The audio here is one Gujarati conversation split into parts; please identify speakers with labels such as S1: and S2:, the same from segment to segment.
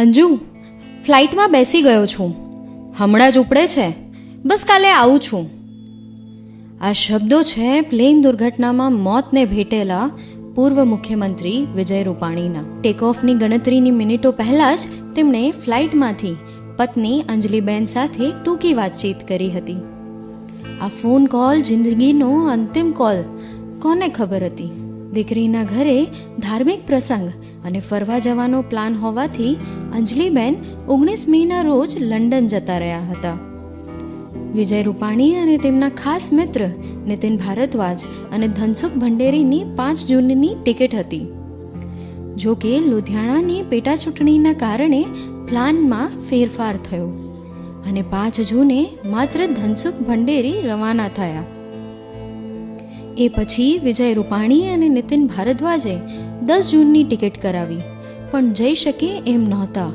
S1: અંજુ, ફ્લાઇટમાં બેસી ગયો છું, હમણાં જ ઉપડે છે, બસ કાલે આવું છું. આ શબ્દો છે પ્લેન દુર્ઘટનામાં મોતને ભેટેલા પૂર્વ મુખ્યમંત્રી વિજય રૂપાણીના. ટેકઓફની ગણતરીની મિનિટો પહેલાં જ તેમણે ફ્લાઇટમાંથી પત્ની અંજલિબેન સાથે ટૂંકી વાતચીત કરી હતી. આ ફોન કોલ જિંદગીનો અંતિમ કોલ કોને ખબર હતી? દીકરીના ઘરે ધાર્મિક પ્રસંગ અને ફરવા જવાનો પ્લાન હોવાથી અંજલિબેન 19 મેના રોજ લંડન જતા રહ્યા હતા. વિજય રૂપાણી અને તેમના ખાસ મિત્ર નીતિન ભારદ્વાજ અને ધનસુખ ભંડેરીની 5 જૂનની ટિકિટ હતી. જો કે લુધિયાણાની પેટા ચૂંટણીના કારણે પ્લાનમાં ફેરફાર થયો અને 5 જૂને માત્ર ધનસુખ ભંડેરી રવાના થયા. એ પછી વિજય રૂપાણી અને નીતિન ભારદ્વાજે 10 જૂનની ટિકિટ કરાવી, પણ જઈ શકે એમ નહોતા,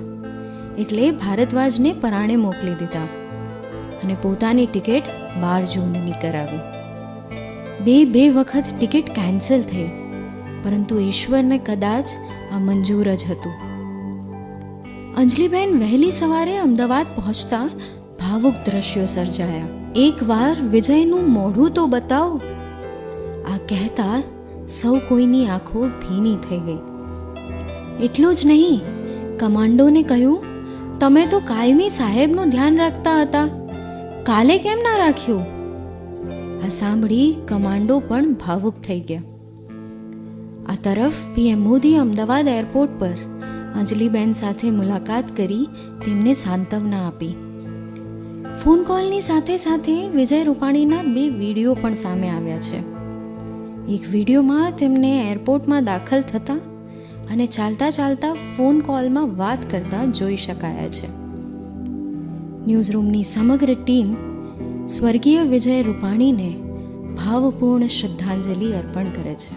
S1: એટલે ભારદ્વાજને પરાણે મોકલી દીધા અને પોતાની ટિકિટ 12 જૂનની કરાવી. બે વખત ટિકિટ કેન્સલ થઈ, પરંતુ ઈશ્વરને કદાચ આ મંજૂર જ હતું. અંજલિબેન વહેલી સવારે અમદાવાદ પહોંચતા ભાવુક દ્રશ્યો સર્જાયા. એકવાર વિજયનું મોઢું તો બતાવો, આ કહેતા સૌ કોઈની આંખો ભીની થઈ ગઈ. એટલું જ નહીં, કમાન્ડોને કહ્યું, તમે તો કાયમી સાહેબનું ધ્યાન રાખતા હતા, કાલે કેમ ના રાખ્યું? આ સાંભળી કમાન્ડો પણ ભાવુક થઈ ગયા. આ તરફ પીએમ મોદી અમદાવાદ એરપોર્ટ પર અંજલિબેન સાથે મુલાકાત કરી તેમને સાંત્વના આપી. ફોન કોલની સાથે સાથે વિજય રૂપાણીના 2 વિડીયો પણ સામે આવ્યા છે. એક વિડીયોમાં તેમને એરપોર્ટમાં દાખલ થતા અને ચાલતા ચાલતા ફોન કોલમાં વાત કરતા જોઈ શકાયા છે. ન્યૂઝરૂમની સમગ્ર ટીમ સ્વર્ગીય વિજય રૂપાણીને ભાવપૂર્ણ શ્રદ્ધાંજલિ અર્પણ કરે છે.